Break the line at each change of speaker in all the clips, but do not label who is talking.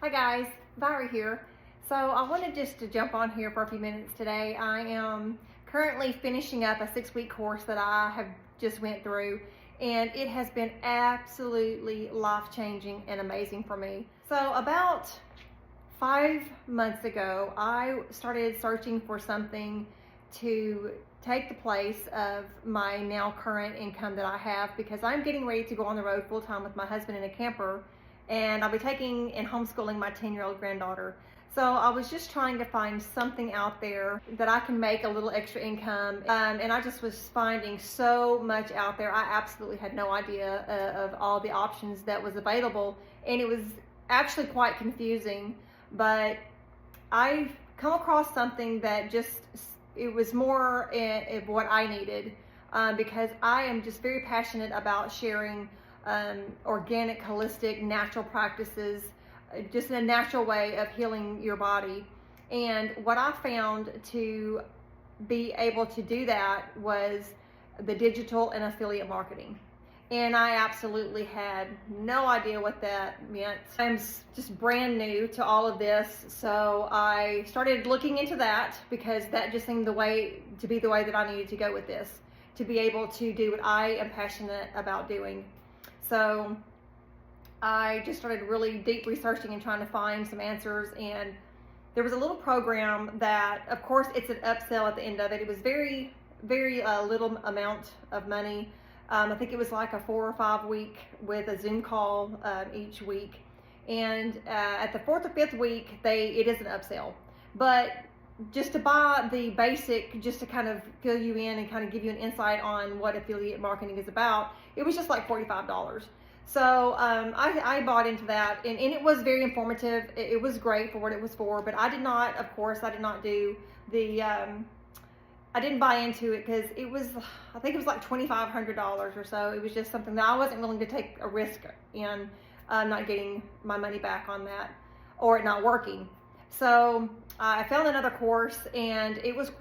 Hi guys, Valerie here. So I wanted just to jump on here for a few minutes today. I am currently finishing up a 6-week course that I have just went through, and it has been absolutely life-changing and amazing for me. So about 5 months ago, I started searching for something to take the place of my now current income that I have, because I'm getting ready to go on the road full-time with my husband in a camper, and I'll be taking and homeschooling my 10-year-old granddaughter. So I was just trying to find something out there that I can make a little extra income, and I just was finding so much out there. I absolutely had no idea of all the options that was available, and it was actually quite confusing. But I've come across something that it was more of what I needed, because I am just very passionate about sharing organic, holistic, natural practices, just in a natural way of healing your body. And what I found to be able to do that was the digital and affiliate marketing. And I absolutely had no idea what that meant. I'm just brand new to all of this, so I started looking into that because that just seemed the way that I needed to go with this, to be able to do what I am passionate about doing. So I just started really deep researching and trying to find some answers, and there was a little program that, of course, it's an upsell at the end of it. It was very, very little amount of money. I think it was like a 4 or 5 week with a Zoom call each week. And at the 4th or 5th week, it is an upsell. But just to buy the basic, just to kind of fill you in and kind of give you an insight on what affiliate marketing is about, it was just like $45. So I bought into that, and it was very informative. It was great for what it was for, but I did not do the, I didn't buy into it because I think it was like $2,500 or so. It was just something that I wasn't willing to take a risk in not getting my money back on that, or it not working. So I found another course, and it was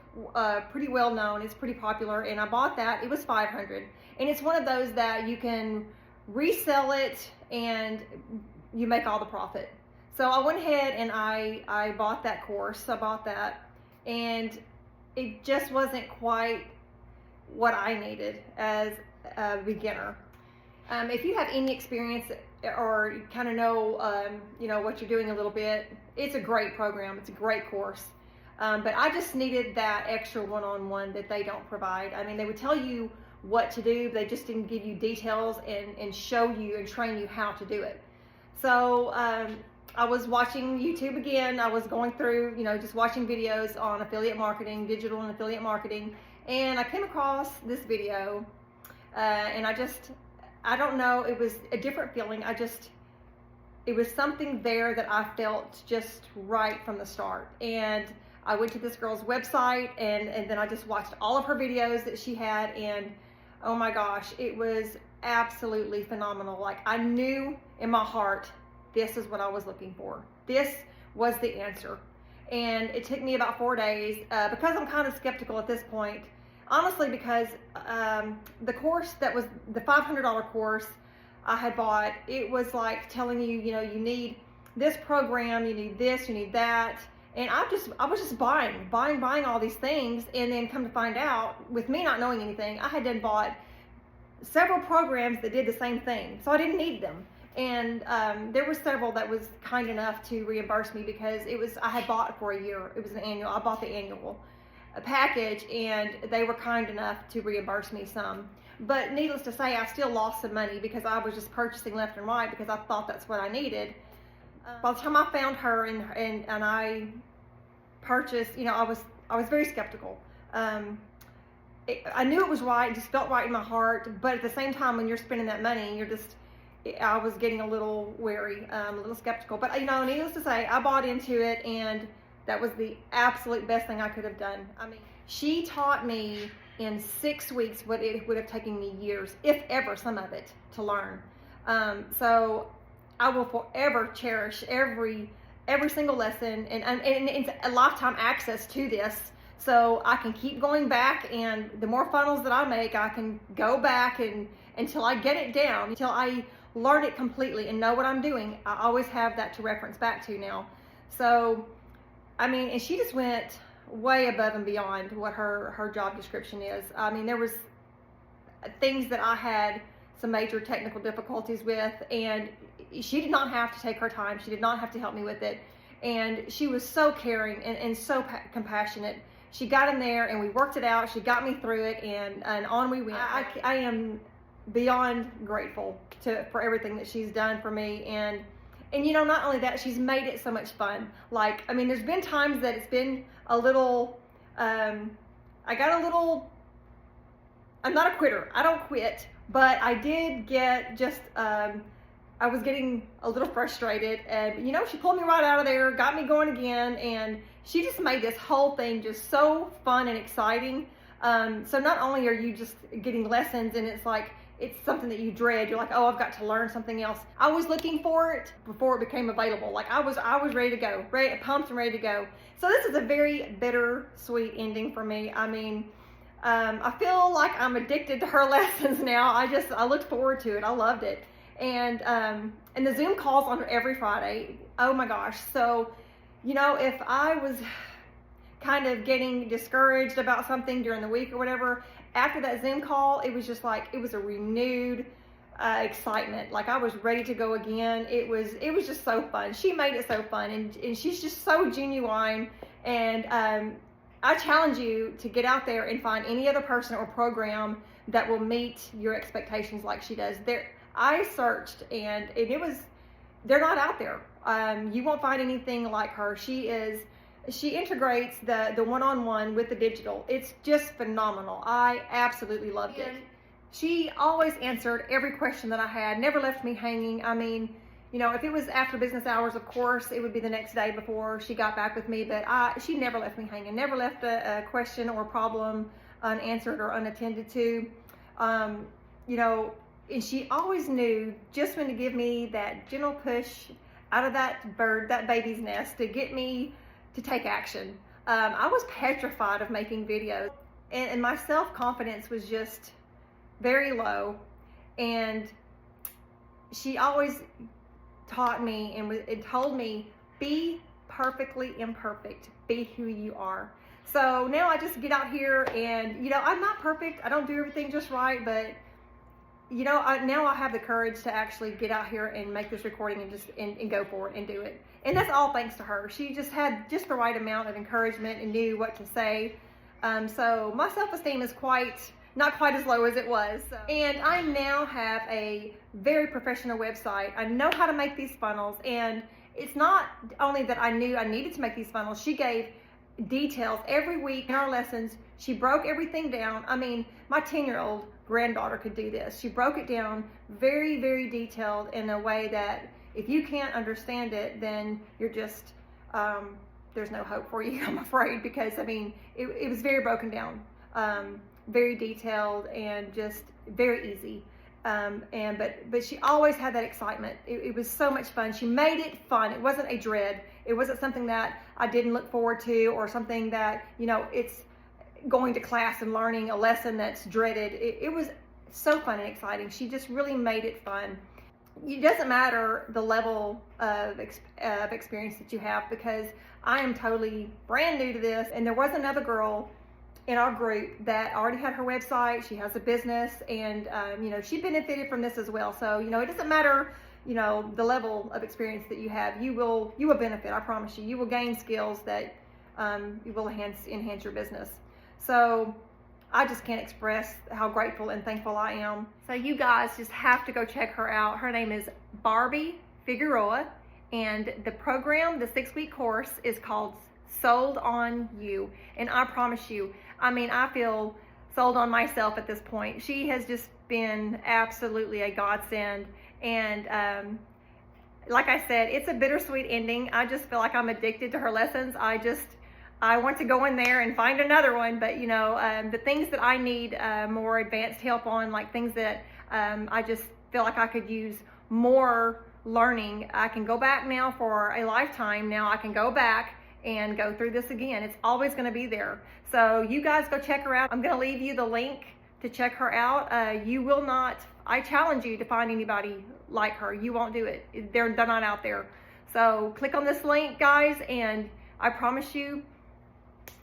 pretty well known. It's pretty popular, and I bought that. It was $500, and it's one of those that you can resell it and you make all the profit. So I went ahead and I bought that course. I bought that, and it just wasn't quite what I needed as a beginner. If you have any experience or you kind of know, what you're doing a little bit, it's a great program. It's a great course. But I just needed that extra one-on-one that they don't provide. I mean, they would tell you what to do. They just didn't give you details and show you and train you how to do it. So I was watching YouTube again. I was going through, just watching videos on affiliate marketing, digital and affiliate marketing, and I came across this video, and I don't know, it was a different feeling. It was something there that I felt just right from the start. And I went to this girl's website, and then I just watched all of her videos that she had, and oh my gosh, it was absolutely phenomenal. Like, I knew in my heart, this is what I was looking for. This was the answer. And it took me about 4 days, because I'm kind of skeptical at this point, honestly, because the course that was the $500 course I had bought, it was like telling you, you need this program, you need this, you need that. And I was just buying all these things, and then come to find out, with me not knowing anything, I had then bought several programs that did the same thing, so I didn't need them. And there were several that was kind enough to reimburse me, because I had bought for a year. It was an annual. I bought the annual package, and they were kind enough to reimburse me some. But needless to say, I still lost some money because I was just purchasing left and right because I thought that's what I needed. By the time I found her and I purchased, I was very skeptical. I knew it was right, it just felt right in my heart, but at the same time, when you're spending that money, I was getting a little wary, a little skeptical. But needless to say, I bought into it, and that was the absolute best thing I could have done. I mean, she taught me in 6 weeks what it would have taken me years, if ever, some of it, to learn. So I will forever cherish every single lesson, and it's a lifetime access to this. So I can keep going back, and the more funnels that I make, I can go back until I get it down, until I learn it completely and know what I'm doing, I always have that to reference back to now. So, I mean, and she just went way above and beyond what her job description is. I mean, there was things that I had some major technical difficulties with, and she did not have to take her time. She did not have to help me with it. And she was so caring and so compassionate. She got in there and we worked it out. She got me through it, and on we went. I am beyond grateful for everything that she's done for me. And you know, not only that, she's made it so much fun. Like, I mean, there's been times that it's been a little, I'm not a quitter. I don't quit, but I did get just, I was getting a little frustrated, and you know, she pulled me right out of there, got me going again, and she just made this whole thing just so fun and exciting. So not only are you just getting lessons, and it's like, it's something that you dread. You're like, oh, I've got to learn something else. I was looking for it before it became available. Like I was ready to go, pumped and ready to go. So this is a very bittersweet ending for me. I mean, I feel like I'm addicted to her lessons now. I looked forward to it. I loved it. And the Zoom calls on every Friday. Oh my gosh. So, you know, if I was kind of getting discouraged about something during the week or whatever, after that Zoom call, it was just like, it was a renewed excitement. Like I was ready to go again. It was just so fun. She made it so fun, and she's just so genuine. And I challenge you to get out there and find any other person or program that will meet your expectations like she does. I searched, and they're not out there. You won't find anything like her. She integrates the one-on-one with the digital. It's just phenomenal. I absolutely loved it. She always answered every question that I had, never left me hanging. I mean, you know, if it was after business hours, of course, it would be the next day before she got back with me, but she never left me hanging, never left a question or problem unanswered or unattended to. You know, and she always knew just when to give me that gentle push out of that baby's nest to get me to take action. I was petrified of making videos, and my self-confidence was just very low. And she always taught me and told me, be perfectly imperfect, be who you are. So now I just get out here, and you know, I'm not perfect. I don't do everything just right, but you know, now I have the courage to actually get out here and make this recording and go for it and do it. And that's all thanks to her. She just had just the right amount of encouragement and knew what to say. So my self-esteem is not quite as low as it was. So. And I now have a very professional website. I know how to make these funnels, and it's not only that I knew I needed to make these funnels, she gave details every week in our lessons. She broke everything down. I mean, my 10-year-old granddaughter could do this. She broke it down very, very detailed in a way that if you can't understand it, then you're just, there's no hope for you, I'm afraid, because I mean, it was very broken down, very detailed, and just very easy. But she always had that excitement. It was so much fun. She made it fun. It wasn't a dread. It wasn't something that I didn't look forward to, or something that, you know, it's going to class and learning a lesson that's dreaded. It was so fun and exciting. She just really made it fun. It doesn't matter the level of experience that you have, because I am totally brand new to this, and there was another girl in our group that already had her website. She has a business, and you know, she benefited from this as well. So, you know, it doesn't matter, you know, the level of experience that you have. You will benefit. I promise you. You will gain skills that you will enhance your business. So I just can't express how grateful and thankful I am. So you guys just have to go check her out. Her name is Barbie Figueroa, and the program, the 6-week course, is called Sold on You. And I promise you, I mean, I feel sold on myself at this point. She has just been absolutely a godsend. And like I said, it's a bittersweet ending. I just feel like I'm addicted to her lessons. I want to go in there and find another one, but you know, the things that I need more advanced help on, like things that I just feel like I could use more learning, I can go back now for a lifetime. Now I can go back and go through this again. It's always going to be there. So you guys go check her out. I'm going to leave you the link to check her out. You will not, I challenge you to find anybody like her. You won't do it. They're not out there. So click on this link, guys, and I promise you,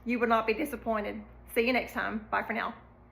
you will not be disappointed. See you next time. Bye for now.